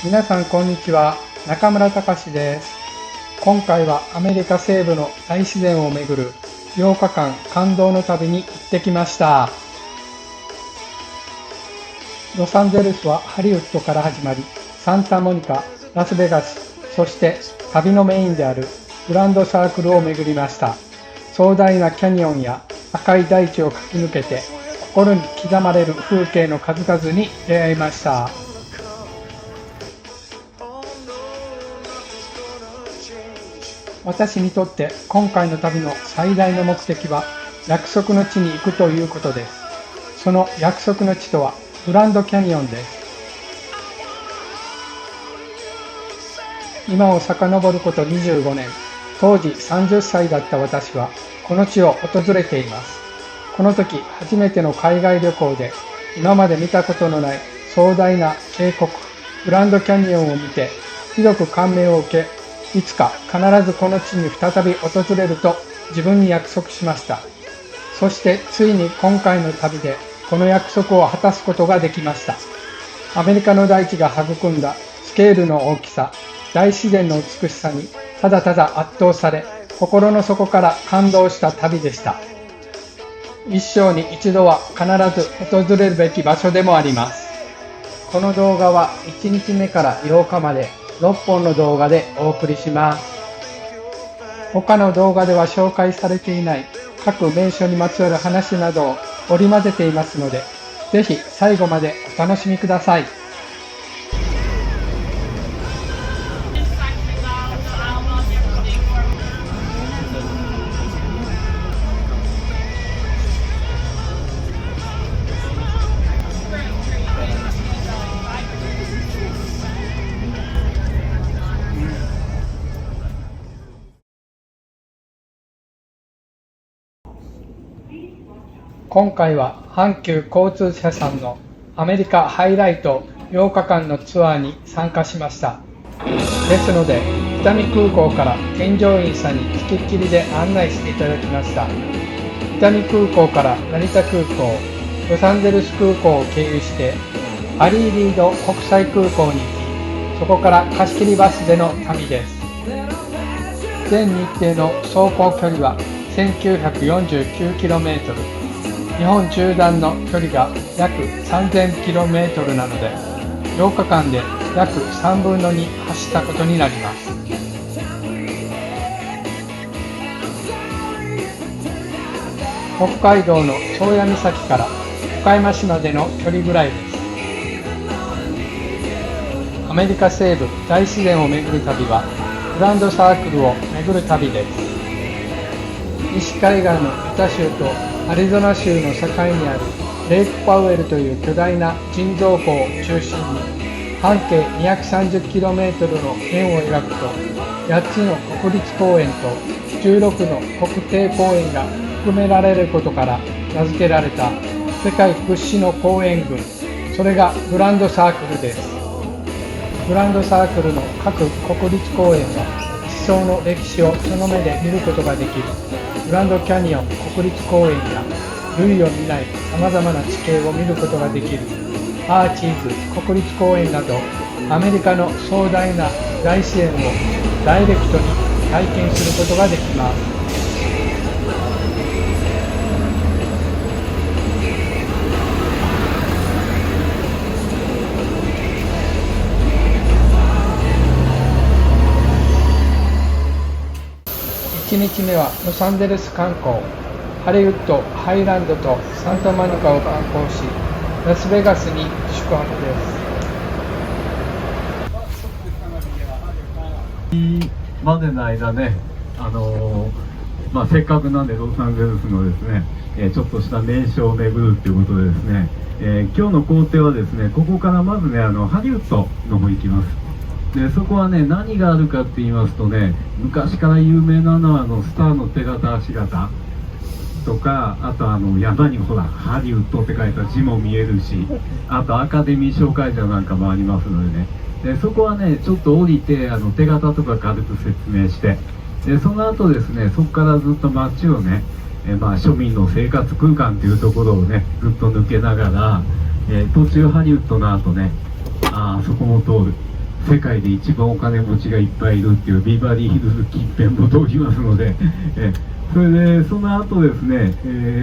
皆さんこんにちは、中村隆です。今回はアメリカ西部の大自然を巡る8日間感動の旅に行ってきました。ロサンゼルスはハリウッドから始まり、サンタモニカ、ラスベガス、そして旅のメインであるグランドサークルを巡りました。壮大なキャニオンや赤い大地を駆け抜けて心に刻まれる風景の数々に出会いました。私にとって今回の旅の最大の目的は約束の地に行くということです。その約束の地とはグランドキャニオンです。今を遡ること25年、当時30歳だった私はこの地を訪れています。この時初めての海外旅行で今まで見たことのない壮大な渓谷グランドキャニオンを見てひどく感銘を受け、いつか必ずこの地に再び訪れると自分に約束しました。そしてついに今回の旅でこの約束を果たすことができました。アメリカの大地が育んだスケールの大きさ、大自然の美しさにただただ圧倒され、心の底から感動した旅でした。一生に一度は必ず訪れるべき場所でもあります。この動画は1日目から8日まで6本の動画でお送りします。他の動画では紹介されていない各名所にまつわる話などを織り交ぜていますので、ぜひ最後までお楽しみください。今回は阪急交通社さんのアメリカハイライト8日間のツアーに参加しました。ですので、伊丹空港から添乗員さんに付きっきりで案内していただきました。伊丹空港から成田空港、ロサンゼルス空港を経由してハリー・リード国際空港に行き、そこから貸し切りバスでの旅です。全日程の走行距離は 1949km、日本縦断の距離が約 3000km なので、8日間で約3分の2走ったことになります。北海道の宗谷岬から岡山市までの距離ぐらいです。アメリカ西部大自然を巡る旅はグランドサークルを巡る旅です。西海岸のユタ州とアリゾナ州の境にあるレイクパウエルという巨大な人造湖を中心に半径 230km の円を描くと、8つの国立公園と16の国定公園が含められることから名付けられた世界屈指の公園群、それがグランドサークルです。グランドサークルの各国立公園は地層の歴史をその目で見ることができるグランドキャニオン国立公園や類を見ない様々な地形を見ることができるアーチーズ国立公園など、アメリカの壮大な大自然をダイレクトに体験することができます。1日目はロサンゼルス観光、ハリウッド、ハイランドとサンタモニカを観光し、ラスベガスに宿泊です。までの間ね、せっかくなんでロサンゼルスのですね、ちょっとした名所を巡るっていうことでですね、今日の行程はですね、ここからまずね、ハリウッドの方行きます。でそこはね、何があるかって言いますとね、昔から有名なのはスターの手形足形とか、あと山にほらハリウッドって書いた字も見えるし、あとアカデミー紹介者なんかもありますのでね、でそこはねちょっと降りて手形とか軽く説明して、でその後ですね、そこからずっと街をね、庶民の生活空間っていうところをねずっと抜けながら、途中ハリウッドの後ね、そこも通る世界で一番お金持ちがいっぱいいるっていうビバリーヒルズ近辺も通りますので、それでその後ですね、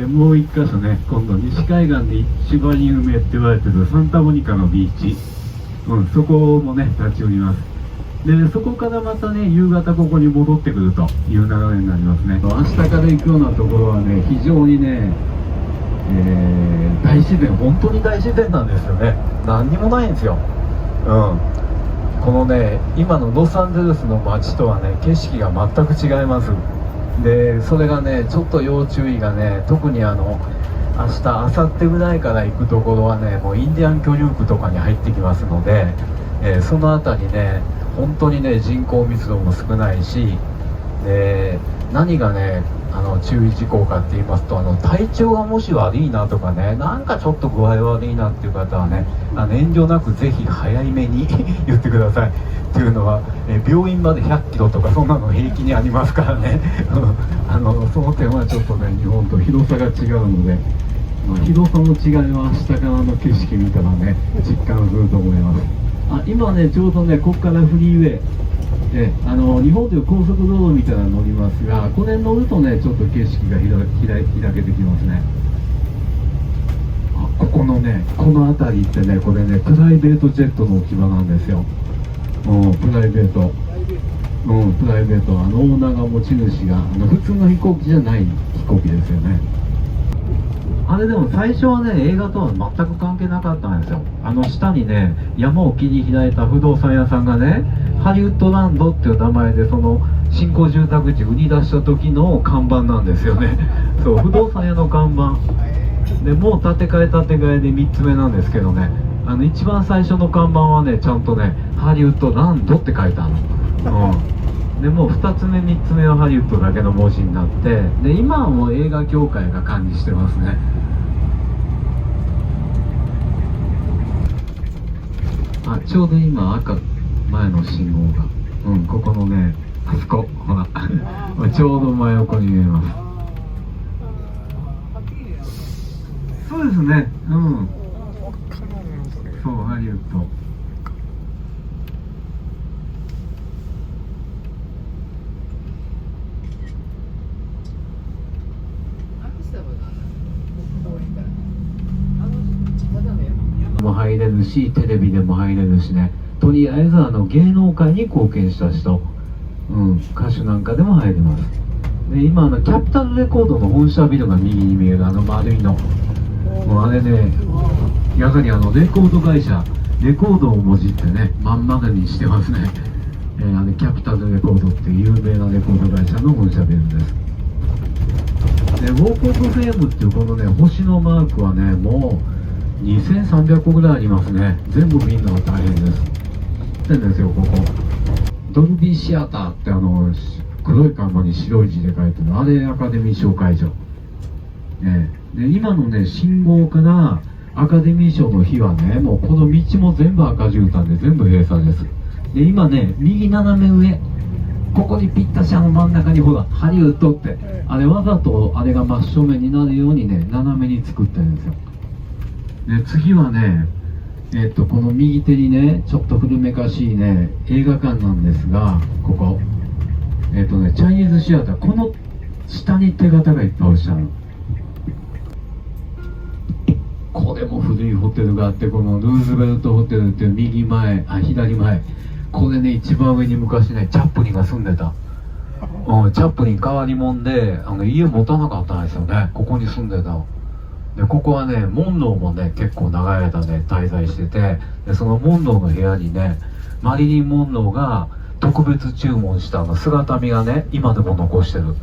もう一箇所ね、今度西海岸で一番有名って言われてるサンタモニカのビーチ、そこもね立ち寄ります。でそこからまたね夕方ここに戻ってくるという流れになりますね。明日から行くようなところはね非常にね、大自然、本当に大自然なんですよね。何にもないんですよ。このね今のロサンゼルスの街とはね景色が全く違います。でそれがねちょっと要注意がね、特に明日明後日ぐらいから行くところはねもうインディアン居住区とかに入ってきますので、その辺りね本当にね人口密度も少ないし、で何がね注意事項かって言いますと、体調がもし悪いなとかね、なんかちょっと具合悪いなっていう方はね遠慮なくぜひ早めに言ってください。っていうのは、病院まで100キロとかそんなの平気にありますからねその点はちょっとね日本と広さが違うので、広さの違いは明日からの景色見たらね実感すると思います。今ねちょうどねここからフリーウェイ、日本でいう高速道路みたいなの乗りますが、これ乗るとねちょっと景色が開けてきますね。ここのねこの辺りってね、これねプライベートジェットの置き場なんですよ。プライベート、プライベート、オーナーが持ち主が普通の飛行機じゃない飛行機ですよね。あれでも最初はね映画とは全く関係なかったんですよ。下にね山を切り開いた不動産屋さんがねハリウッドランドっていう名前でその新興住宅地売り出した時の看板なんですよね。そう、不動産屋の看板で、もう建て替えで3つ目なんですけどね、一番最初の看板はねちゃんとねハリウッドランドって書いてあるの。でもう2つ目3つ目はハリウッドだけの文字になって、で今はもう映画協会が管理してますね。ちょうど今赤前の信号が、ここのねあそこほらちょうど真横に見えます。そうですね、そうハリウッド。も入れるし、テレビでも入れるしね、とりあえず芸能界に貢献した人、歌手なんかでも入れます。で今キャピタルレコードの本社ビルが右に見える丸いの、もうあれねやはりレコード会社、レコードをもじってねまん丸にしてますね。キャピタルレコードっていう有名なレコード会社の本社ビルです。でウォーク・オブ・フェームっていうこのね星のマークはねもう2300個ぐらいありますね。全部見るのが大変です。ってんですよ、ここドルビーシアターって黒い看板に白い字で書いてるあれアカデミー賞会場、で今のね信号からアカデミー賞の日はねもうこの道も全部赤絨毯で全部閉鎖です。で今ね右斜め上ここにぴったし真ん中にほらハリウッドってあれわざとあれが真正面になるようにね斜めに作ってるんですよ。で次はねこの右手にねちょっと古めかしいね映画館なんですが、ここチャイニーズシアター、この下に手形がいっぱい落ちたの。これも古いホテルがあって、このルーズベルトホテルっていう左前、これね一番上に昔ねチャップリンが住んでた、チャップリン変わり者で家持たなかったんですよね。ここに住んでた。でここはねモンローもね結構長い間ね滞在してて、でそのモンローの部屋にねマリリン・モンローが特別注文した姿見がね今でも残してる。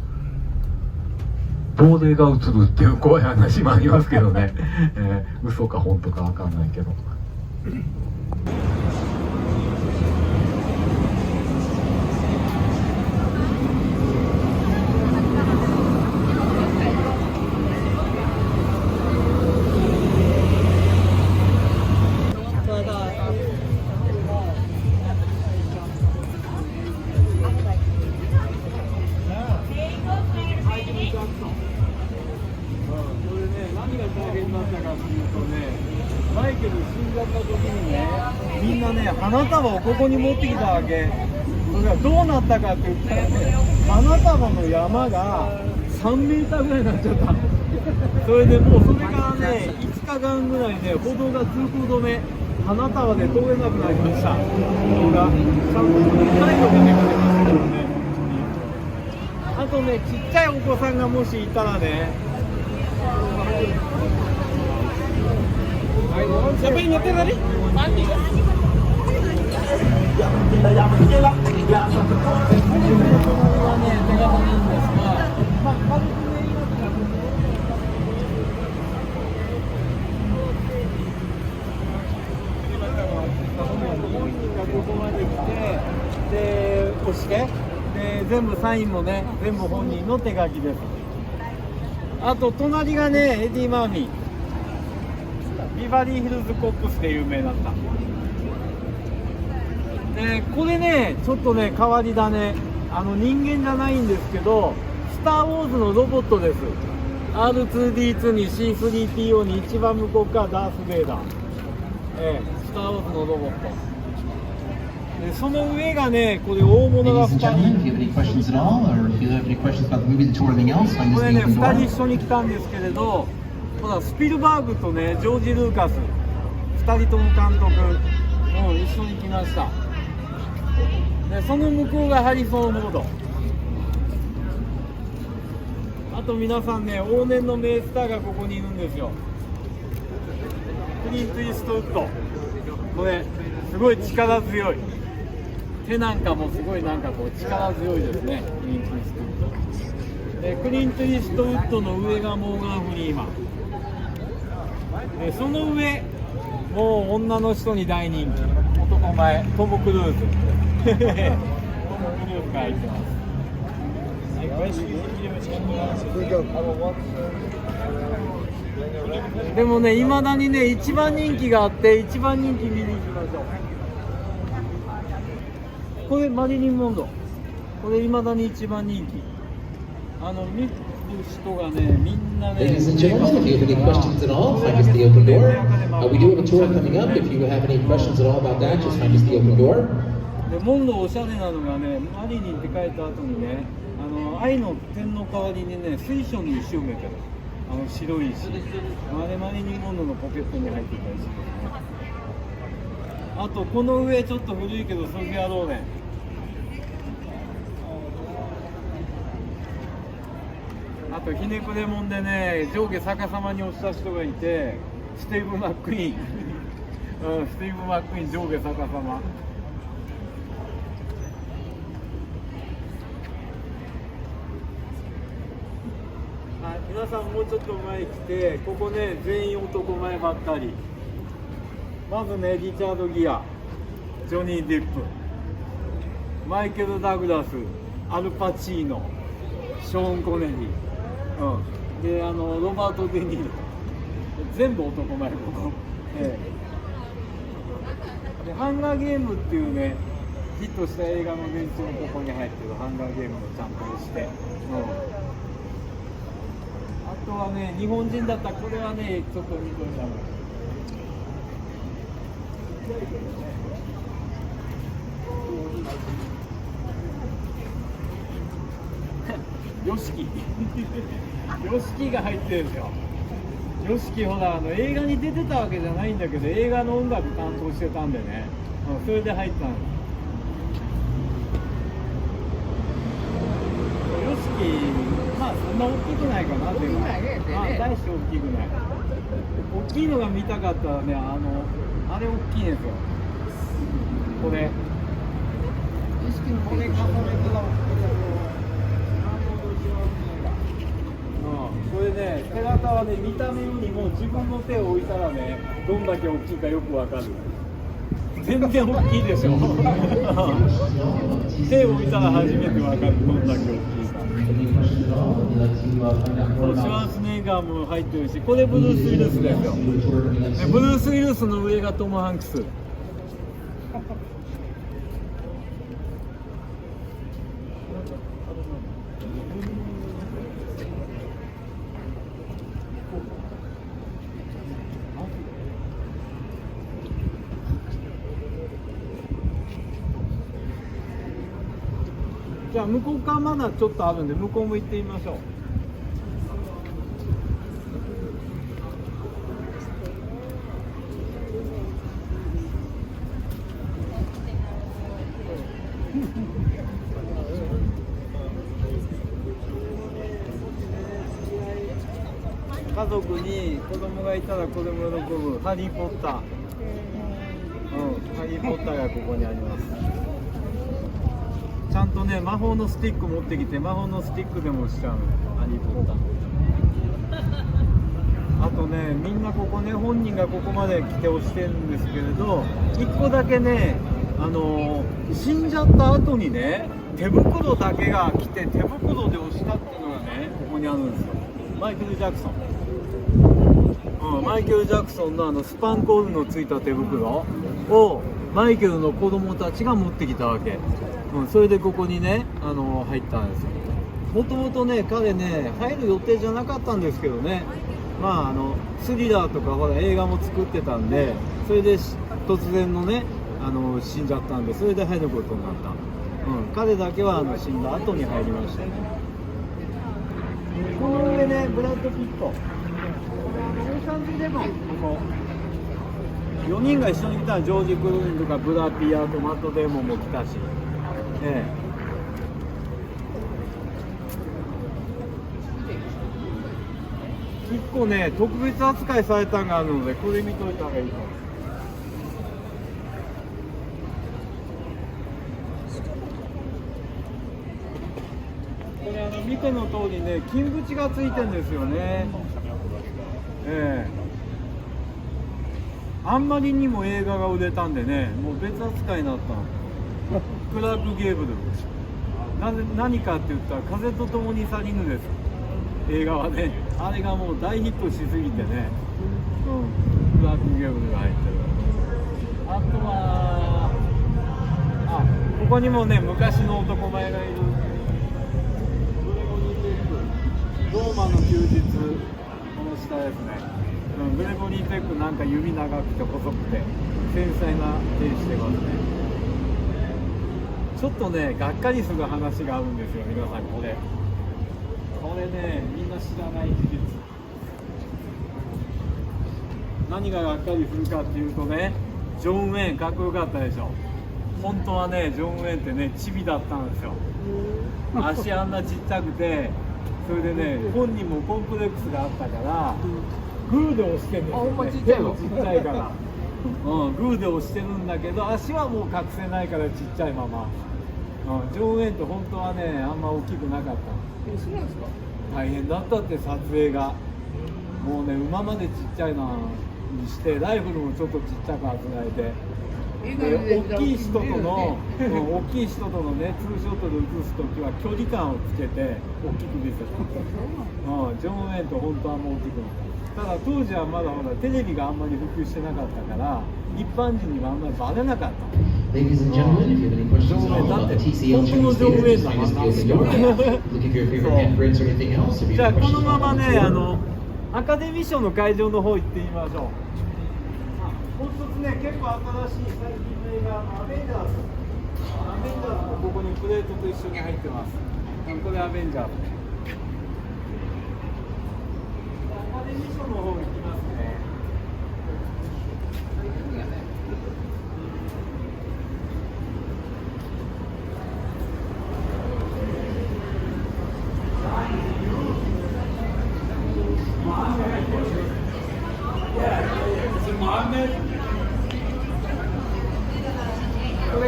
亡霊が映るっていう怖い話もありますけどね、嘘か本当か分かんないけど。何が大変だったかっていうとね、マイケル死んじゃった時にね、みんなね、花束をここに持ってきたわけ。それがどうなったかって言ったらね、花束の山が3メーターぐらいになっちゃった。それでもうそれからね、5日間ぐらいね、歩道が通行止め、花束で通れなくなりました。歩道がちゃんと回路がね、かけましたけどね。あとね、ちっちゃいお子さんがもしいたらね、siapa yang nyetir tadi? Mandi kan?で、押して、で、全部サインもね、全部本人の手書きです。あと隣がね、エディ・マーフィー。ビバリーヒルズコップスで有名だった。でこれねちょっとね変わり種、人間じゃないんですけど、スター・ウォーズのロボットです。 R2D2 に C3PO に一番向こうからダース・ベイダー、スター・ウォーズのロボットで、その上がねこれ大物が2人。これね2人一緒に来たんですけれど、ほらスピルバーグとねジョージ・ルーカス2人とも監督、一緒に来ました。でその向こうがハリソン・フォード。あと皆さんね、往年の名スターがここにいるんですよ。クリント・イーストウッド、これすごい力強い、手なんかもすごいなんかこう力強いですね、クリント・イーストウッドで、クリント・イーストウッドの上がモーガン・フリーマンで、その上もう女の人に大人気、男前トム・クルーズトム・クルーズが入ってます。でもね、いまだにね一番人気があって、一番人気見に行きましょう。これマリリン・モンロー、これいまだに一番人気。見る人がねみんなね。 Ladies and gentlemen, if you have any questions at all, find us the open door. We do have a tour coming up. If you have any questions at all about that, just find us the open door. でモンローおしゃれなのがね、マリリンって書いた後にね、愛の点の代わりにね水晶の石を埋めてる、白い石、マリリン・モンローのポケットに入っていた石ですね。あとこの上ちょっと古いけどソフィア・ローレン、あとひねくれもんでね上下逆さまに押した人がいて、スティーブ・マックイーンスティーブ・マックイーン上下逆さま。皆さんもうちょっと前に来て、ここね全員男前ばっかり。まずねリチャード・ギア、ジョニー・デップ、マイケル・ダグラス、アルパチーノ、ショーン・コネリー、でロバート・デ・ニーロ、全部男前ここ、でハンガーゲームっていうねヒットした映画の電池もここに入ってる。ハンガーゲームのちゃんとして、あとはね日本人だったらこれはねちょっと見といたの。ヨシキヨシキが入ってるんですよ。ヨシキほら映画に出てたわけじゃないんだけど、映画の音楽担当してたんでね、それで入ったんです。ヨシキまあそんな大きくないかな、でも大して大きくない。大きいのが見たかったらね、あれ大きいんですよ。これこれ重ねたらこれね、手形はね、見た目よりも自分の手を置いたらね、どんだけ大きいかよくわかる。全然大きいでしょ。手を置いたら初めてわかる、どんだけ大きいか。シュワーツェネッガーも入ってるし、これブルース・ウィルスですよ。でブルース・ウィルスの上がトム・ハンクス。向こう側まだちょっとあるんで向こうも行ってみましょう。家族に子供がいたら子供喜ぶハリー・ポッター、ハリー・ポッターがここにあります。ちゃんとね魔法のスティック持ってきて魔法のスティックでもしちゃうのハリー・ポッター。あとねみんなここね本人がここまで来て押してるんですけれど1個だけね死んじゃった後にね手袋だけが来て手袋で押したっていうのがねここにあるんですよ。マイケル・ジャクソン、マイケル・ジャクソンのスパンコールのついた手袋をマイケルの子供たちが持ってきたわけ、それでここにね入ったんですよ。もともとね彼ね入る予定じゃなかったんですけどね、スリラーとかほら映画も作ってたんでそれで突然のね死んじゃったんでそれで入ることになった、彼だけは死んだ後に入りましたね。この上ねブラッド・ピットでもここ4人が一緒に来たらジョージ・クルーニーとかブラピアとマット・デーモンも来たし、1個ね特別扱いされたのがあるのでこれ見といた方がいいと思う。これ見ての通りね金縁がついてるんですよね。あんまりにも映画が売れたんでねもう別扱いになったの。クラーク・ゲーブル何かって言ったら風と共に去りぬです映画はね。あれがもう大ヒットしすぎてね、クラーク・ゲーブルが入ってる。あとはここにもね昔の男前がいる。ローマの休日、この下ですね、グレゴリー・ペックなんか指長くて細くて繊細な手してますね。ちょっとねがっかりする話があるんですよ皆さん。これねみんな知らない事実。何ががっかりするかっていうとねジョン・ウェーンかっこよかったでしょ。本当はねジョン・ウェーンってねチビだったんですよ。足あんなちっちゃくてそれでね本人もコンプレックスがあったからグーで押してるんですよ、ね、手もちっちゃいから、グーで押してるんだけど足はもう隠せないからちっちゃいまま、ジョン・ウェーンって本当はねあんま大きくなかった。そうなんですか。大変だったって撮影がもうね馬までちっちゃいのにしてライフルもちょっとちっちゃくあつらえて大きい人とのねツーショットで写すときは距離感をつけて大きく見せた。ジョン・ウェーンと本当はもう大きくなった。ただ当時はまだほらテレビがあんまり普及してなかったから一般人にはあんまりバレなかった。Ladies and gentlemen, if you have any questions at all about the TCL Chinese Theater, just find us at the open door. Looking for your favorite handprints or anything else. If you じゃあ have こ questions のま about ま the ね tour, アカデミー賞の会場の方行ってみましょう。もう一つね結構新しい最近の映画アベンジャーズもここにプレートと一緒に入ってます。これアベンジャーズ。アカデミー賞の方行きますね。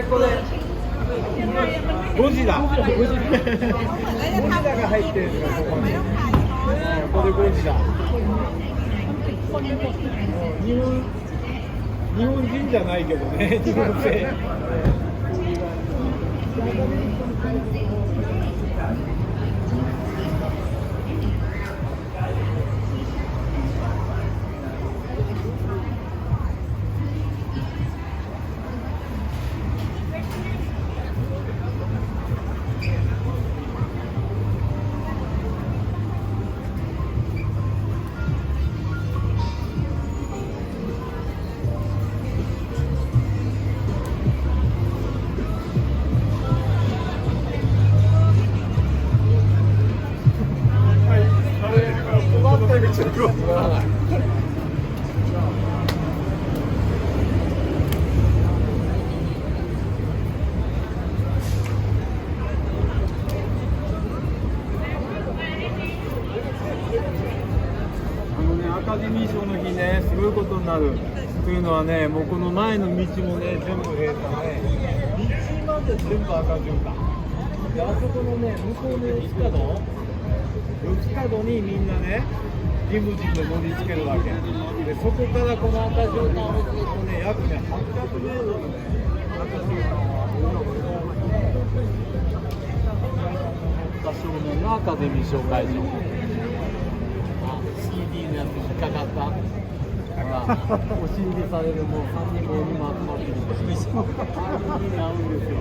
これゴジラが入ってるんですよ。これゴジラ。日本人じゃないけどね。日本製。アカデミー賞の日ね、すごいことになるというのはね、もうこの前の道もね、全部閉鎖ね、道まで全部赤順か。で、あそこのね、向こうの四つ角にみんなね、リムジンで乗り付けるわけ。で、そこからこの赤順間をずっとね、約ね、800メートルね、赤順間を少年のアカデミー賞会場。CD のやつ引っかかった。お心理されるもう3人も4人も集まってきて、意味合うんですよ。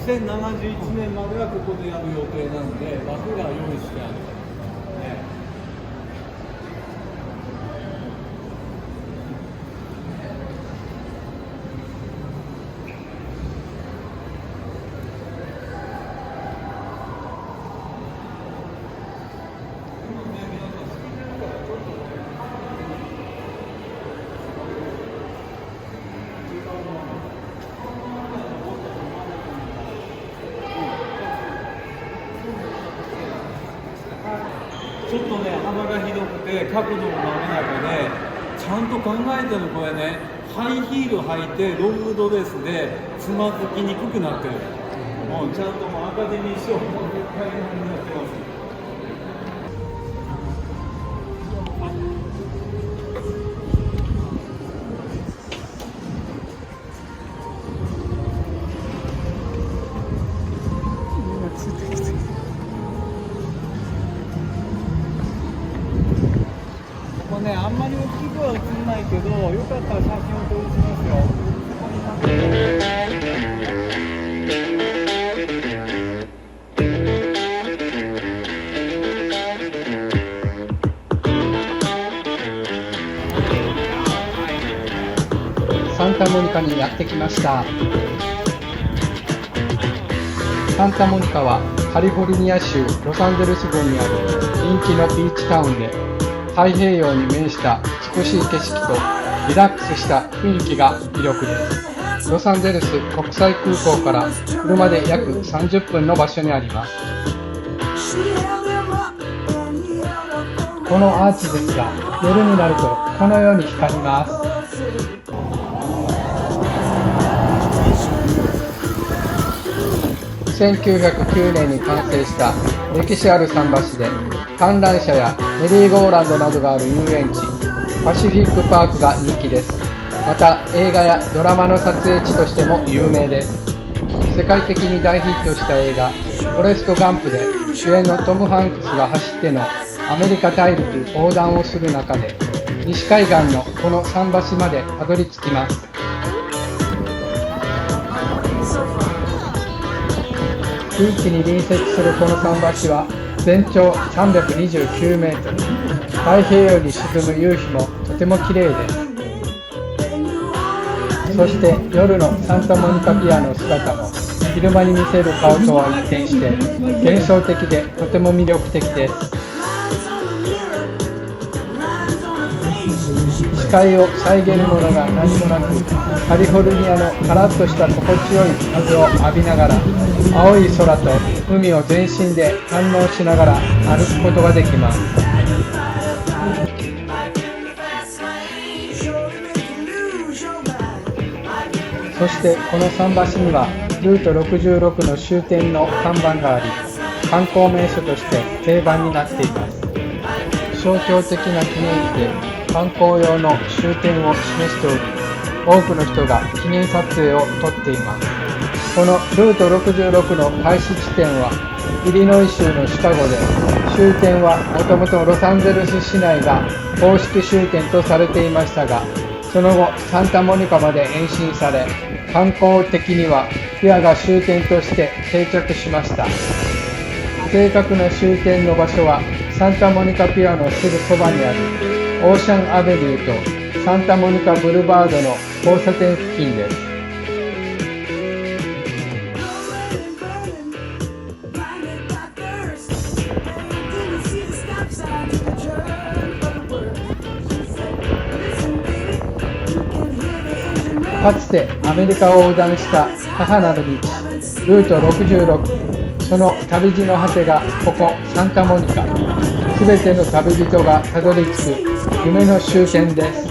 2071年まではここでやる予定なので、枠が用意してある。ちょっとね、幅がひどくて角度も滑らかで、ちゃんと考えてるこれね、ハイヒール履いてロングドレスでつまずきにくくなってる。もうちゃんともうアカデミー賞も絶対になってます。ね、あんまり大きくは映んないけど、よかったら写真を撮りますよ。サンタモニカにやってきました。サンタモニカはカリフォルニア州ロサンゼルス郡にある人気のビーチタウンで、太平洋に面した美しい景色とリラックスした雰囲気が魅力です。ロサンゼルス国際空港から車で約30分の場所にあります。このアーチですが、夜になるとこのように光ります。1909年に完成した歴史ある桟橋で、観覧車やメリーゴーランドなどがある遊園地、パシフィックパークが人気です。また映画やドラマの撮影地としても有名です。世界的に大ヒットした映画「フォレスト・ガンプ」で主演のトム・ハンクスが走ってのアメリカ大陸横断をする中で、西海岸のこの桟橋までたどり着きます。ビーチに隣接するこの桟橋は全長329メートル、太平洋に沈む夕日もとても綺麗です。そして夜のサンタモニカピアの姿も昼間に見せる顔とは一転して幻想的でとても魅力的です。視界を遮るものが何もなく、カリフォルニアのカラッとした心地よい風を浴びながら、青い空と海を全身で堪能しながら歩くことができます。そしてこの桟橋にはルート66の終点の看板があり、観光名所として定番になっています。象徴的な記念碑で観光用の終点を示しており、多くの人が記念撮影を撮っています。このルート66の開始地点はイリノイ州のシカゴで、終点はもともとロサンゼルス市内が公式終点とされていましたが、その後サンタモニカまで延伸され、観光的にはピアが終点として定着しました。正確な終点の場所はサンタモニカピアのすぐそばにあるオーシャンアベニューとサンタモニカブルバードの交差点付近です。かつてアメリカを横断した母なる道、ルート66、その旅路の果てがここサンタモニカ。すべての旅人がたどり着く夢の終点です。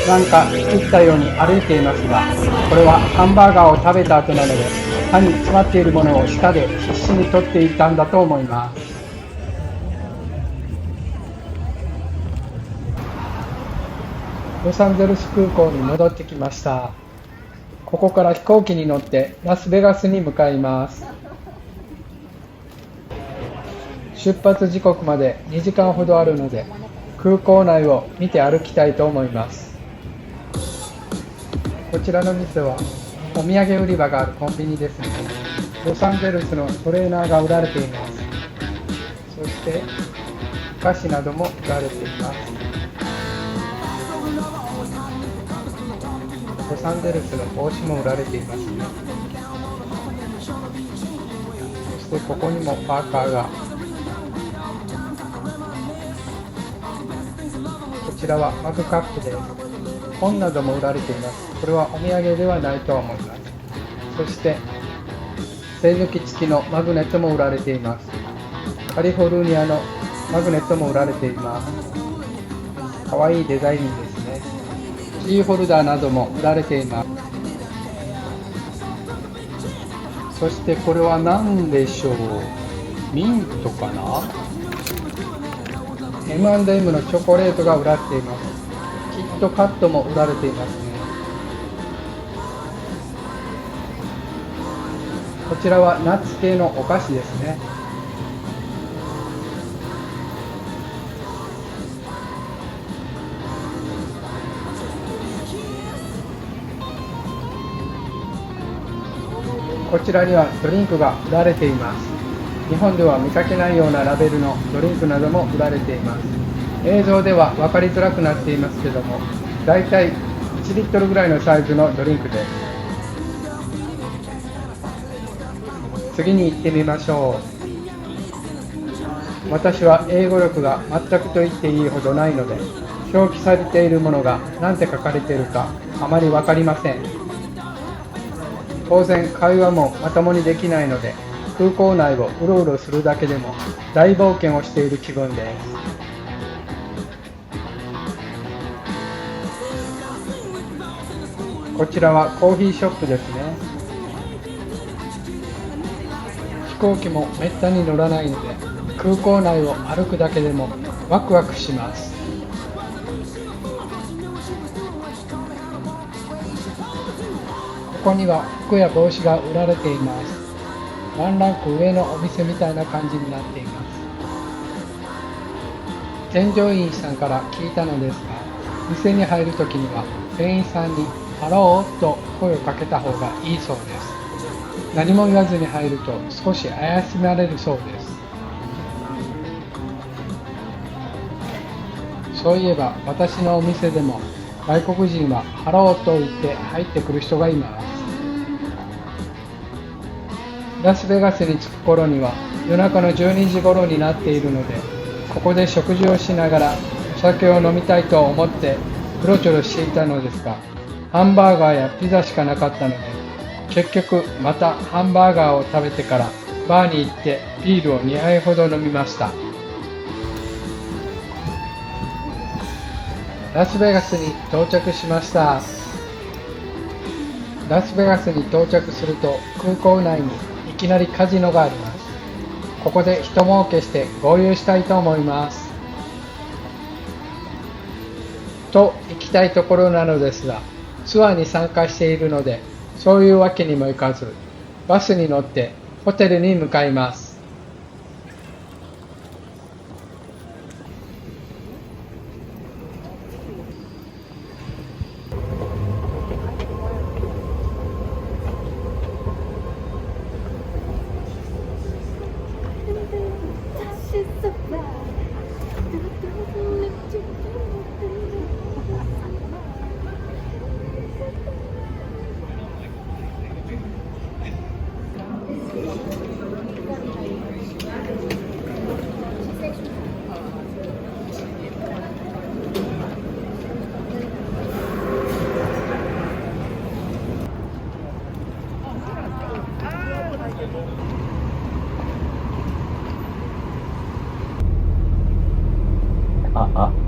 なんか作ったように歩いていますが、これはハンバーガーを食べた後なので、歯に詰まっているものを舌で必死に取っていたんだと思います。ロサンゼルス空港に戻ってきました。ここから飛行機に乗ってラスベガスに向かいます。出発時刻まで2時間ほどあるので、空港内を見て歩きたいと思います。こちらの店はお土産売り場があるコンビニですね。ロサンゼルスのトレーナーが売られています。そしてお菓子なども売られています。ロサンゼルスの帽子も売られていますね。そしてここにもパーカーが。こちらはマグカップです。本なども売られています。これはお土産ではないとは思います。そして栓抜き付きのマグネットも売られています。カリフォルニアのマグネットも売られています。かわいいデザインですね。キーホルダーなども売られています。そしてこれは何でしょう。ミントかな。M&M のチョコレートが売られています。キットカットも売られていますね。こちらはナッツ系のお菓子ですね。こちらにはドリンクが売られています。日本では見かけないようなラベルのドリンクなども売られています。映像では分かりづらくなっていますけども、だいたい1リットルぐらいのサイズのドリンクです。次に行ってみましょう。私は英語力が全くと言っていいほどないので、表記されているものが何て書かれているかあまり分かりません。当然会話もまともにできないので、空港内をうろうろするだけでも大冒険をしている気分です。こちらはコーヒーショップですね。飛行機もめったに乗らないので、空港内を歩くだけでもワクワクします。ここには服や帽子が売られています。ワンランク上のお店みたいな感じになっています。添乗員さんから聞いたのですが、店に入るときには店員さんにハローと声をかけた方がいいそうです。何も言わずに入ると少し怪しまれるそうです。そういえば私のお店でも外国人はハローと言って入ってくる人がいます。ラスベガスに着く頃には夜中の12時頃になっているので、ここで食事をしながらお酒を飲みたいと思ってうろちょろしていたのですが、ハンバーガーやピザしかなかったので、結局またハンバーガーを食べてからバーに行ってビールを2杯ほど飲みました。ラスベガスに到着しました。ラスベガスに到着すると空港内にいきなりカジノがあります。ここで一儲けして合流したいと思います。と行きたいところなのですが、ツアーに参加しているので、そういうわけにもいかず、バスに乗ってホテルに向かいます。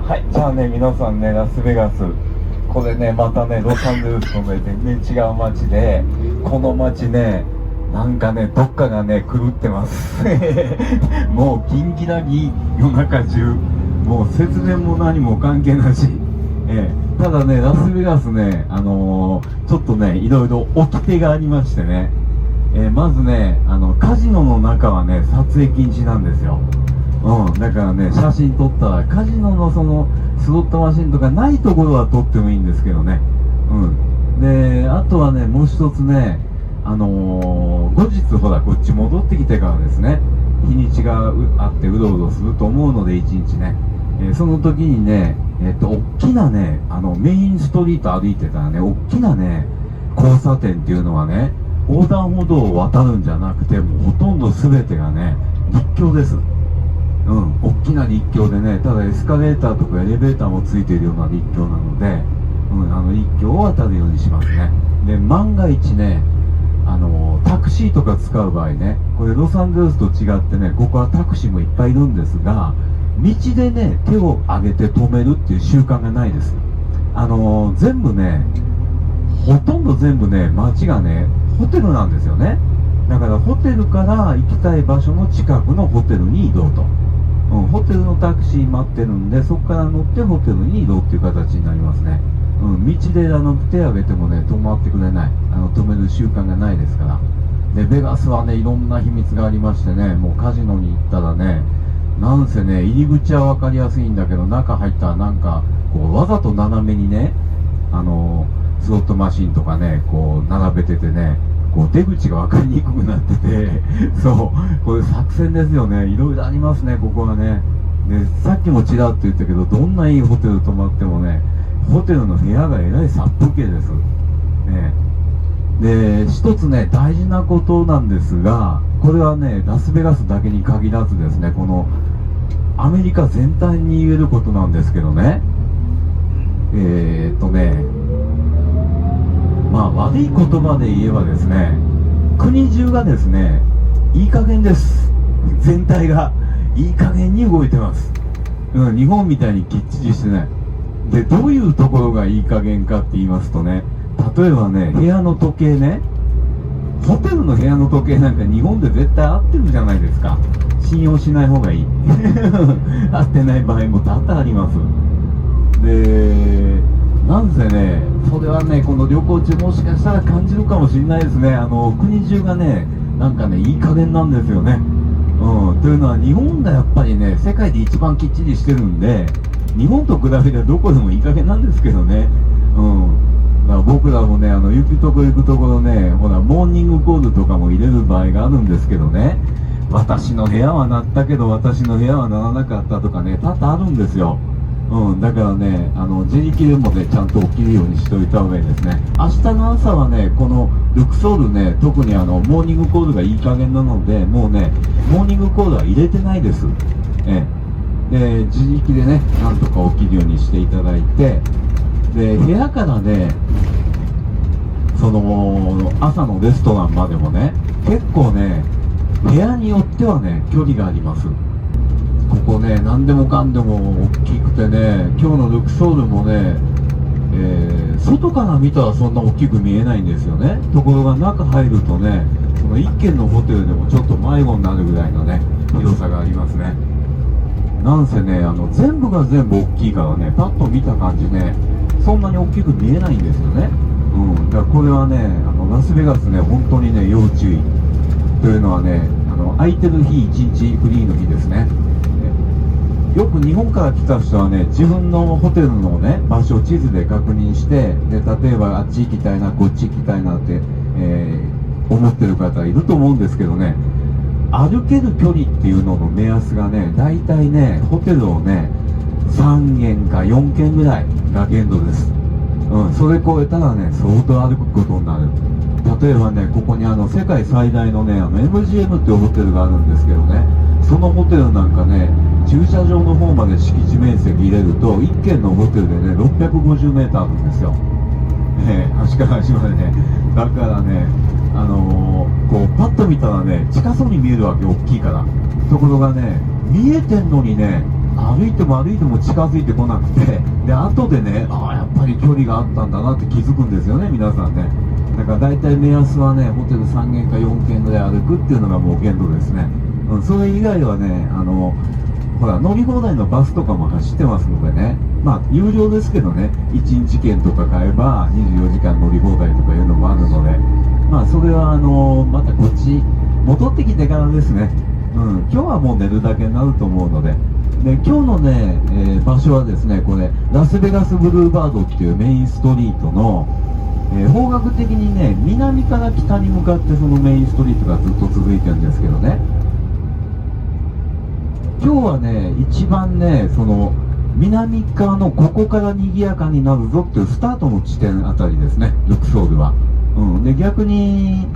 はい、じゃあね、皆さんね、ラスベガス、これね、またね、ロサンゼルスとね、全然違う街で、この街ね、なんかね、どっかがね、狂ってます。もう、ギンギラギ夜中中、もう節電も何も関係なし。ただね、ラスベガスね、ちょっとね、いろいろ掟がありましてね、まずね、カジノの中はね、撮影禁止なんですよ。だからね、写真撮ったら、カジノのその、スロットマシンとかないところは撮ってもいいんですけどね。で、あとはね、もう一つね、後日ほら、こっち戻ってきてからですね、日にちがあってうろうろすると思うので、一日ね。その時にね、大きなね、メインストリート歩いてたらね、大きなね、交差点っていうのはね、横断歩道を渡るんじゃなくて、もうほとんど全てがね、陸橋です。大きな陸橋でね、ただエスカレーターとかエレベーターもついているような陸橋なので、陸橋を渡るようにしますね。で、万が一ね、タクシーとか使う場合ね、これロサンゼルスと違ってね、ここはタクシーもいっぱいいるんですが、道でね、手を挙げて止めるっていう習慣がないです。全部ね、ほとんど全部ね、街がね、ホテルなんですよね。だからホテルから行きたい場所の近くのホテルに移動と。ホテルのタクシー待ってるんで、そこから乗ってホテルに移動っていう形になりますね。道で手を挙げてもね、止まってくれない。止める習慣がないですから。で、ベガスはね、いろんな秘密がありましてね、もうカジノに行ったらね、なんせね、入り口は分かりやすいんだけど、中入ったらなんか、こう、わざと斜めにね、スロットマシンとかね、こう、並べててね、こう出口が分かりにくくなってて、そう、これ作戦ですよね。いろいろありますね、ここはね。で、さっきもちらっと言ったけど、どんないいホテル泊まってもね、ホテルの部屋がえらい殺風景です。ね。で、一つね、大事なことなんですが、これはね、ラスベガスだけに限らずですね、この、アメリカ全体に言えることなんですけどね、まあ悪い言葉で言えばですね、国中がですね、いい加減です。全体がいい加減に動いてます。日本みたいにきっちりしてない。で、どういうところがいい加減かって言いますとね、例えばね、部屋の時計ね、ホテルの部屋の時計なんか日本で絶対合ってるじゃないですか。信用しない方がいい。合ってない場合も多々あります。で、なんせね、それはね、この旅行中もしかしたら感じるかもしれないですね。国中がね、なんかね、いい加減なんですよね。というのは日本がやっぱりね、世界で一番きっちりしてるんで、日本と比べてどこでもいい加減なんですけどね。だから僕らもね、行くとこ行くところね、ほら、モーニングコールとかも入れる場合があるんですけどね、私の部屋は鳴ったけど、私の部屋は鳴らなかったとかね、多々あるんですよ。だからね、自力でもね、ちゃんと起きるようにしておいた方がいいですね。明日の朝はね、このルクソールね、特にモーニングコールがいい加減なので、もうね、モーニングコールは入れてないです。で、自力でね、なんとか起きるようにしていただいて、で、部屋からね、その、朝のレストランまでもね、結構ね、部屋によってはね距離があります。ここね何でもかんでも大きくてね、今日のルクソールもね、外から見たらそんな大きく見えないんですよね。ところが中入るとね、その一軒のホテルでもちょっと迷子になるぐらいのね広さがありますね。なんせね全部が全部大きいからね、パッと見た感じねそんなに大きく見えないんですよね。だからこれはねラスベガスね本当にね要注意というのはね、空いてる日1日フリーの日ですね。よく日本から来た人はね、自分のホテルのね場所を地図で確認して、で例えばあっち行きたいなこっち行きたいなって、思ってる方いると思うんですけどね、歩ける距離っていうのの目安がね、大体ねホテルをね3軒か4軒ぐらいが限度です。それ超えたらね相当歩くことになる。例えばね、ここに世界最大のねMGM っていうホテルがあるんですけどね、そのホテルなんかね駐車場の方まで敷地面積入れると1軒のホテルでね650メーターあるんですよ。端から端までね。だからねこうパッと見たらね近そうに見えるわけ、大きいから。ところがね見えてんのにね歩いても近づいてこなくて、で後でねやっぱり距離があったんだなって気づくんですよね、皆さんね。だから大体目安はねホテル3軒か4軒ぐらい歩くっていうのがもう限度ですね。それ以外はねほら乗り放題のバスとかも走ってますのでね、まあ有料ですけどね、1日券とか買えば24時間乗り放題とかいうのもあるので、まあそれはまたこっち戻ってきてからですね。今日はもう寝るだけになると思うので、今日のね、場所はですね、これラスベガスブルーバードっていうメインストリートの、方角的にね南から北に向かってそのメインストリートがずっと続いてるんですけどね、今日はね一番ねその南側のここから賑やかになるぞっていうスタートの地点あたりですね、ルクソールは。で逆に、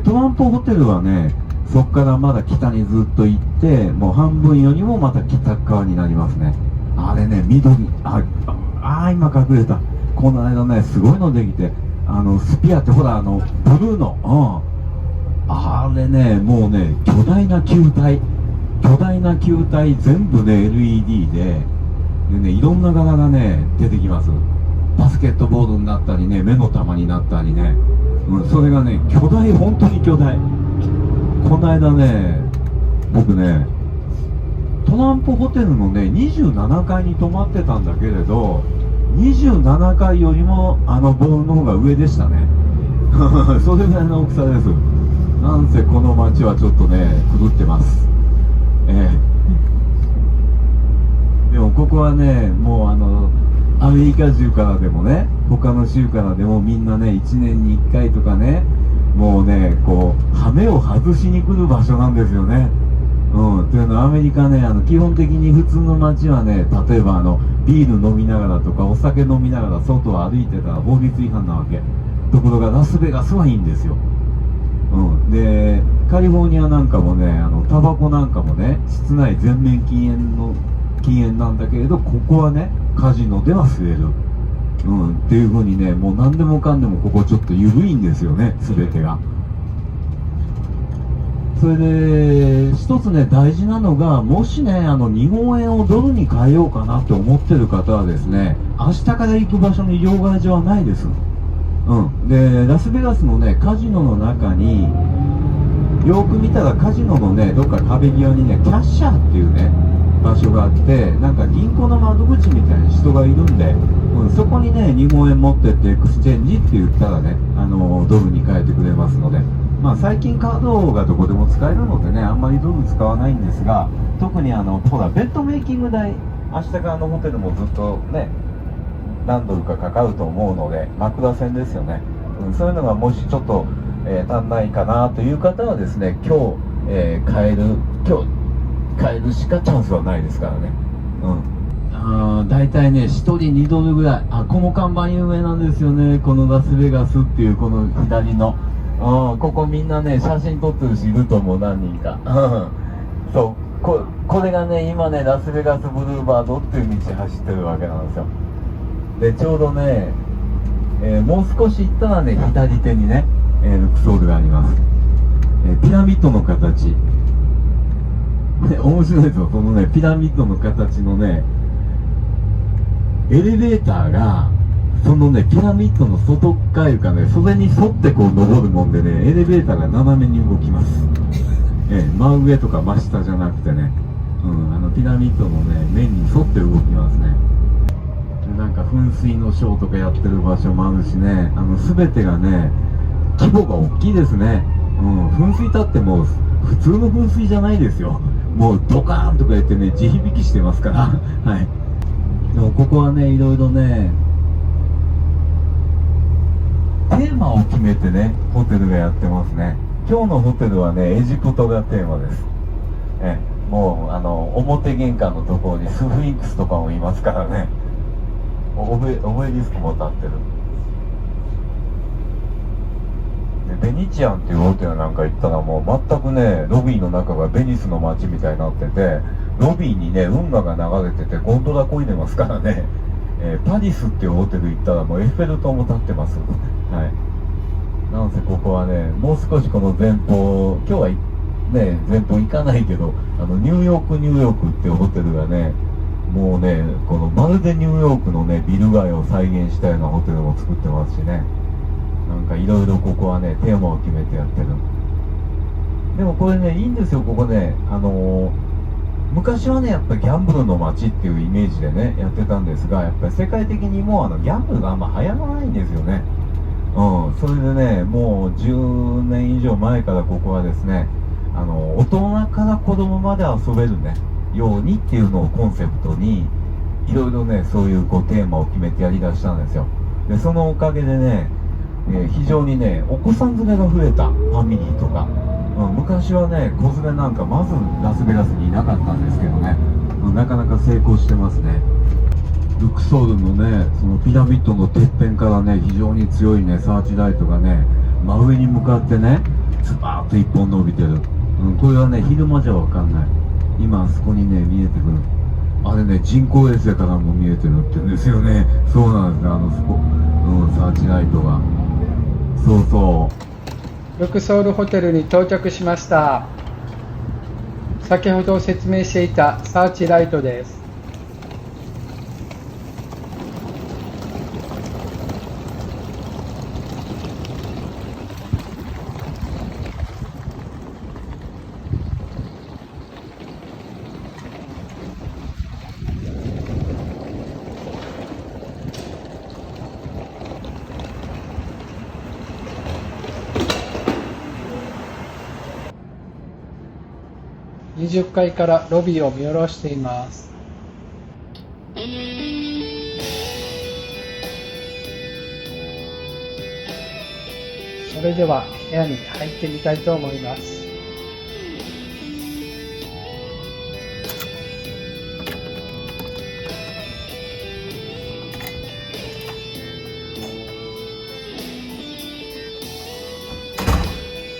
トランポホテルはねそこからまだ北にずっと行ってもう半分よりもまた北側になりますね。あれね緑今隠れた。この間ねすごいのできてスピアってほらブルーのあれねもうね巨大な球体全部ね LED でねいろんな柄がね出てきます。バスケットボールになったりね目の玉になったりね、それがね巨大、本当に巨大。この間ね僕ねトランポホテルのね27階に泊まってたんだけれど、27階よりもボールの方が上でしたね。それぐらいの大きさです。なんせこの街はちょっとね狂ってます。でもここはねもうアメリカ中からでもね他の州からでもみんなね1年に1回とかねもうねこう羽目を外しに来る場所なんですよね。というのはアメリカね基本的に普通の街はね、例えばビール飲みながらとかお酒飲みながら外を歩いてたら法律違反なわけ。ところがラスベガスはいいんですよ。でカリフォルニアなんかもねタバコなんかもね室内全面禁煙なんだけれど、ここはねカジノでは吸える、っていう風にねもう何でもかんでもここちょっと緩いんですよね、全てが。それで一つね大事なのが、もしね日本円をドルに変えようかなって思ってる方はですね、明日から行く場所に両替所はないです。でラスベガスのねカジノの中によく見たらカジノのねどっか壁際にねキャッシャーっていうね場所があって、なんか銀行の窓口みたいな人がいるんで、そこにね日本円持ってってエクスチェンジって言ったらねドルに変えてくれますので、まあ最近カードがどこでも使えるのでねあんまりドル使わないんですが、特にほらベッドメイキング代明日からのホテルもずっとね何ドルかかかると思うので、枕線ですよね、そういうのがもしちょっと、足んないかなという方はですね、今日変えるしかチャンスはないですからね。だいたいね1人2ドルぐらい。この看板有名なんですよね、このラスベガスっていうこの左の、ここみんなね写真撮ってる人いると思う、何人か。そうこれがね今ねラスベガスブルーバードっていう道走ってるわけなんですよ。でちょうどね、もう少し行ったらね左手にね、ルクソールがあります。ピラミッドの形、面白いですよ。そのね、ピラミッドの形のね、エレベーターが、そのね、ピラミッドの外側いうかね、それに沿ってこう登るもんでね、エレベーターが斜めに動きます。真上とか真下じゃなくてね、ピラミッドのね、面に沿って動きますね。なんか噴水のショーとかやってる場所もあるしね、全てがね、規模が大きいですね。噴水だってもう、普通の噴水じゃないですよ。もうドカーンとか言ってね、地響きしてますから。はい。でもここはね、いろいろね、テーマを決めてね、ホテルがやってますね。今日のホテルはね、エジプトがテーマです。もう、表玄関のところにスフィンクスとかもいますからね。オベリスクも立ってる。でベニチアンっていうホテルなんか行ったらもう全くね、ロビーの中がベニスの街みたいになってて、ロビーにね、運河が流れててゴンドラ漕いでますからね。パリスっていうホテル行ったらもうエッフェル塔も立ってます。はい。なんせここはね、もう少しこの前方、今日はね、前方行かないけど、ニューヨークっていうホテルがね、もうね、このまるでニューヨークのね、ビル街を再現したようなホテルも作ってますしね。なんかいろいろここはね、テーマを決めてやってる。でもこれね、いいんですよ、ここね。昔はね、やっぱりギャンブルの街っていうイメージでね、やってたんですが、やっぱり世界的にもうギャンブルがあんま流行らないんですよね。それでね、もう10年以上前からここはですね、大人から子供まで遊べるね、ようにっていうのをコンセプトに、いろいろね、そういうこうテーマを決めてやりだしたんですよ。で、そのおかげでね、非常にね、お子さん連れが増えた、ファミリーとか。昔はね、子連れなんかまずラスベガスにいなかったんですけどね、なかなか成功してますね。ルクソールのね、そのピラミッドのてっぺんからね、非常に強いね、サーチライトがね、真上に向かってね、ズバーッと一本伸びてる。これはね、昼間じゃわかんない。今あそこにね、見えてくる。あれね、人工衛星からも見えてるって言うんですよね。そうなんですね、サーチライトが。そうそう。ルクソールホテルに到着しました。先ほど説明していたサーチライトです。20階からロビーを見下ろしています。それでは部屋に入ってみたいと思います。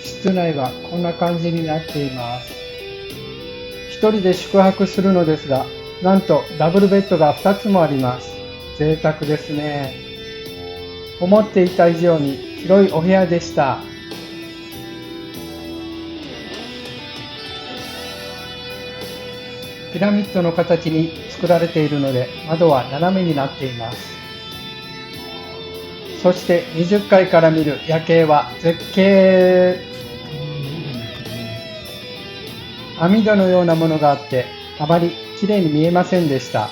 室内はこんな感じになっています。一人で宿泊するのですが、なんとダブルベッドが2つもあります。贅沢ですね。思っていた以上に広いお部屋でした。ピラミッドの形に作られているので、窓は斜めになっています。そして20階から見る夜景は絶景。網戸のようなものがあって、あまりきれいに見えませんでした。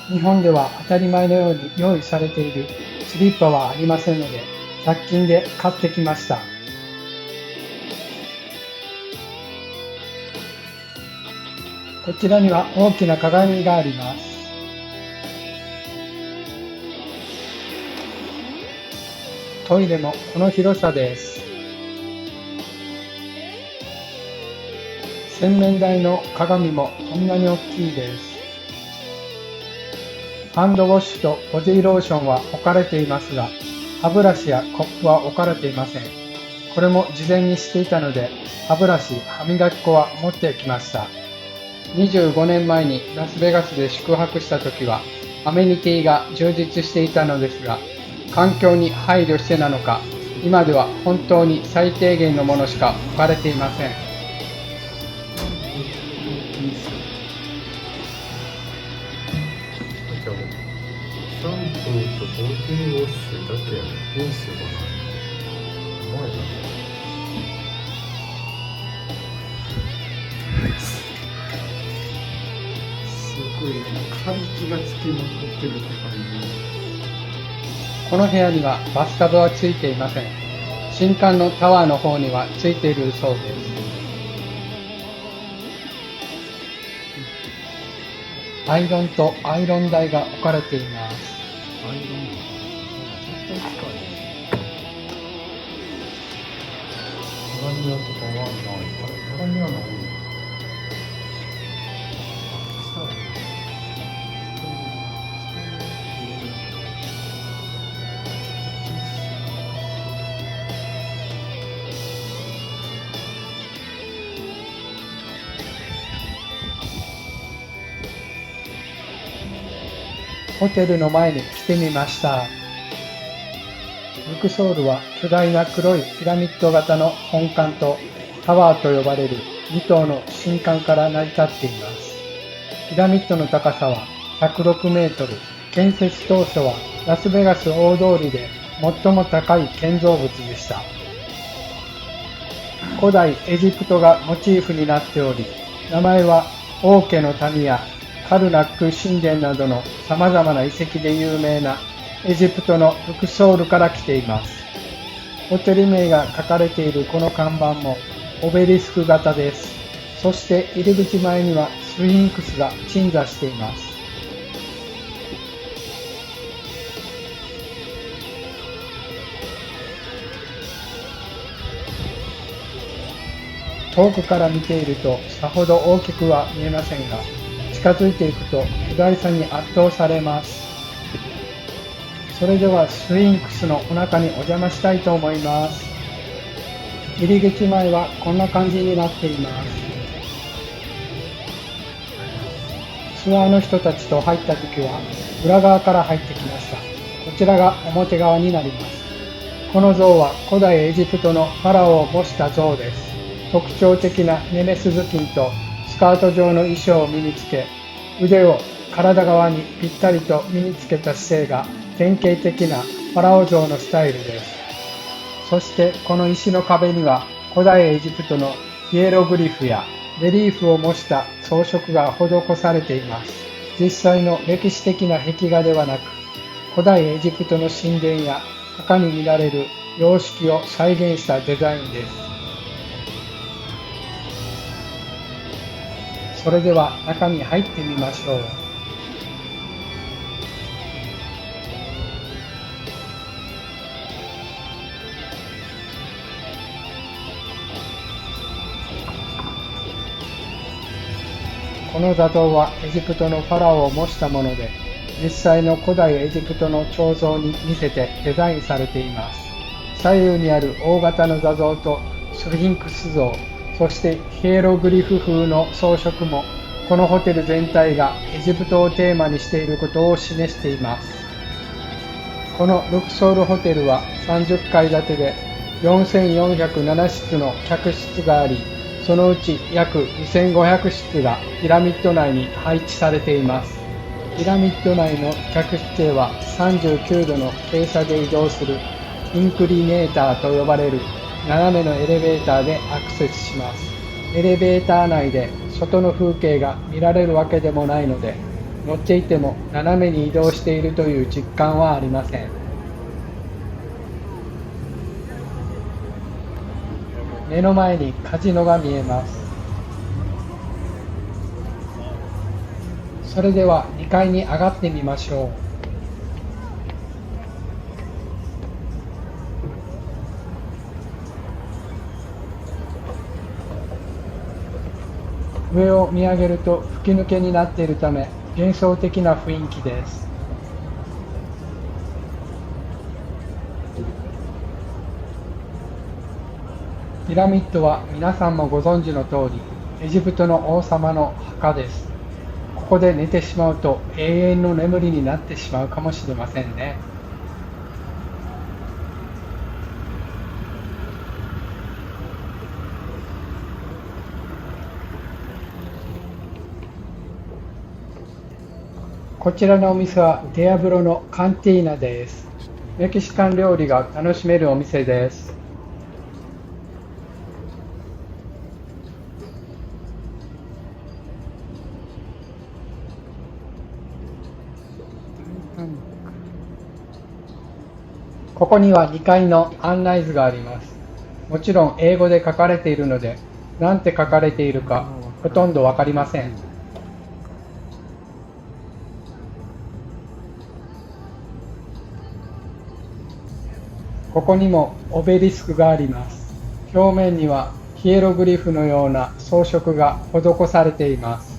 日本では当たり前のように用意されているスリッパはありませんので、100均で買ってきました。こちらには大きな鏡があります。トイレもこの広さです。洗面台の鏡もこんなに大きいです。ハンドウォッシュとボディローションは置かれていますが、歯ブラシやコップは置かれていません。これも事前にしていたので、歯ブラシ、歯磨き粉は持ってきました。25年前にラスベガスで宿泊した時は、アメニティが充実していたのですが、環境に配慮してなのか、今では本当に最低限のものしか置かれていません。いっすよ。じゃあシャンプーとボディウォッシュだけやね。フェイスがない。うまいな。すごいね、カビキがつきまくってるって感じ。この部屋にはバスタブはついていません。新館のタワーの方にはついているそうです。アイロンとアイロン台が置かれています。アイロン絶対使えない。鏡屋とかはない。あれ鏡屋ない。ホテルの前に来てみました。ルクソールは巨大な黒いピラミッド型の本館とタワーと呼ばれる2棟の新館から成り立っています。ピラミッドの高さは106メートル。建設当初はラスベガス大通りで最も高い建造物でした。古代エジプトがモチーフになっており、名前は王家の谷やカルナック神殿などの様々な遺跡で有名なエジプトのルクソールから来ています。ホテル名が書かれているこの看板もオベリスク型です。そして入り口前にはスフィンクスが鎮座しています。遠くから見ているとさほど大きくは見えませんが、近づいていくと巨大さに圧倒されます。それではスフィンクスのお腹にお邪魔したいと思います。入り口前はこんな感じになっています。ツアーの人たちと入った時は裏側から入ってきました。こちらが表側になります。この像は古代エジプトのファラオを模した像です。特徴的なネメス頭巾とスカート状の衣装を身につけ、腕を体側にぴったりと身につけた姿勢が典型的なファラオ像のスタイルです。そしてこの石の壁には古代エジプトのヒエログリフやレリーフを模した装飾が施されています。実際の歴史的な壁画ではなく、古代エジプトの神殿や墓に見られる様式を再現したデザインです。それでは中に入ってみましょう。この座像はエジプトのファラオを模したもので、実際の古代エジプトの彫像に似せてデザインされています。左右にある大型の座像とスフィンクス像、そしてヒエログリフ風の装飾もこのホテル全体がエジプトをテーマにしていることを示しています。このルクソールホテルは30階建てで4407室の客室があり、そのうち約2500室がピラミッド内に配置されています。ピラミッド内の客室へは39度の傾斜で移動するインクリネーターと呼ばれる斜めのエレベーターでアクセスします。エレベーター内で外の風景が見られるわけでもないので、乗っていても斜めに移動しているという実感はありません。目の前にカジノが見えます。それでは2階に上がってみましょう。上を見上げると吹き抜けになっているため幻想的な雰囲気です。ピラミッドは皆さんもご存知の通りエジプトの王様の墓です。ここで寝てしまうと永遠の眠りになってしまうかもしれませんね。こちらのお店はディアブロのカンティーナです。メキシカン料理が楽しめるお店です。ここには2階の案内図があります。もちろん英語で書かれているので、何て書かれているかほとんどわかりません。ここにもオベリスクがあります。表面にはヒエログリフのような装飾が施されています。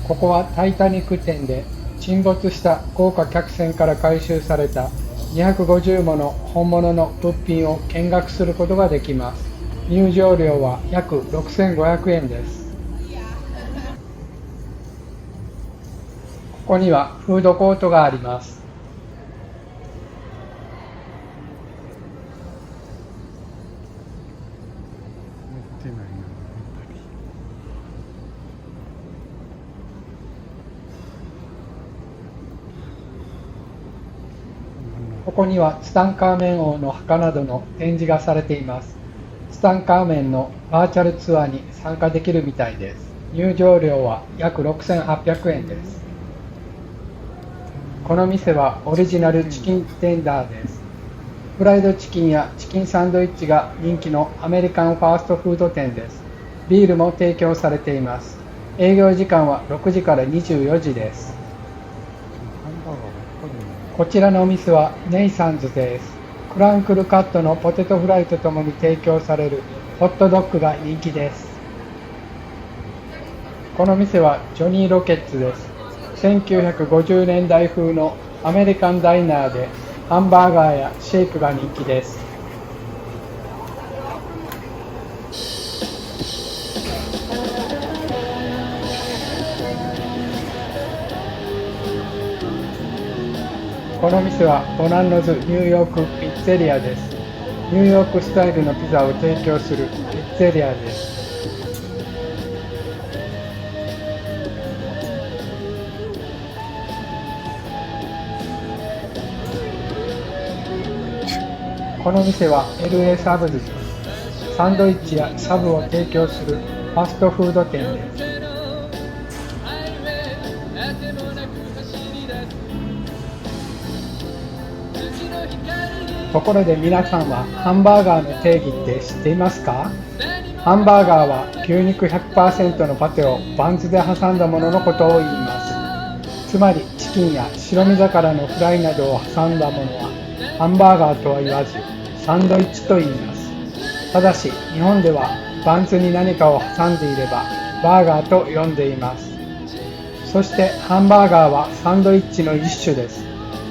ここはタイタニック店で沈没した豪華客船から回収された250もの本物の物品を見学することができます。入場料は約6500円です。ここにはフードコートがあります。ここにはツタンカーメン王の墓などの展示がされています。ツタンカーメンのバーチャルツアーに参加できるみたいです。入場料は約6800円です。この店はオリジナルチキンテンダーです。フライドチキンやチキンサンドイッチが人気のアメリカンファーストフード店です。ビールも提供されています。営業時間は6時から24時です。こちらのお店はネイサンズです。クランクルカットのポテトフライとともに提供されるホットドッグが人気です。この店はジョニーロケッツです。1950年代風のアメリカンダイナーでハンバーガーやシェイクが人気です。この店はボナンノズニューヨークピッツェリアです。ニューヨークスタイルのピザを提供するピッツェリアです。この店は LA サブズです。サンドイッチやサブを提供するファストフード店です。ところで皆さんはハンバーガーの定義って知っていますか？ハンバーガーは牛肉 100% のパテをバンズで挟んだもののことを言います。つまりチキンや白身魚のフライなどを挟んだものはハンバーガーとは言わずサンドイッチと言います。ただし日本ではバンズに何かを挟んでいればバーガーと呼んでいます。そしてハンバーガーはサンドイッチの一種です。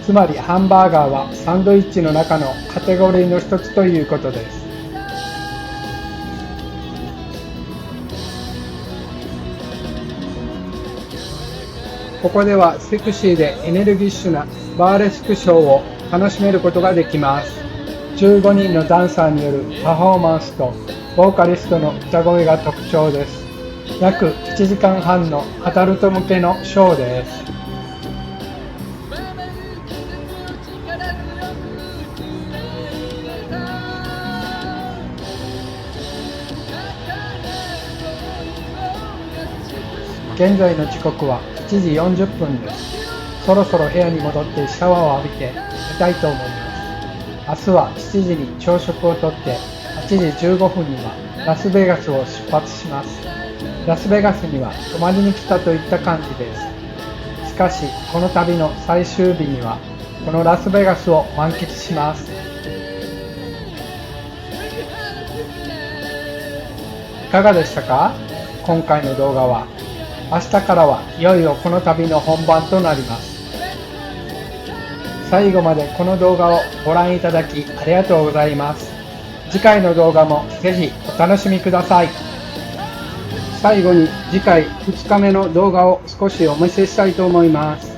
つまりハンバーガーはサンドイッチの中のカテゴリーの一つということです。ここではセクシーでエネルギッシュなバーレスクショーを楽しめることができます。15人のダンサーによるパフォーマンスとボーカリストの歌声が特徴です。約1時間半のアダルト向けのショーです。現在の時刻は7時40分です。そろそろ部屋に戻ってシャワーを浴びて寝たいと思います。明日は7時に朝食をとって8時15分にはラスベガスを出発します。ラスベガスには泊まりに来たといった感じです。しかしこの旅の最終日にはこのラスベガスを満喫します。いかがでしたか？今回の動画は。明日からはいよいよこの旅の本番となります。最後までこの動画をご覧いただきありがとうございます。次回の動画もぜひお楽しみください。最後に次回2日目の動画を少しお見せしたいと思います。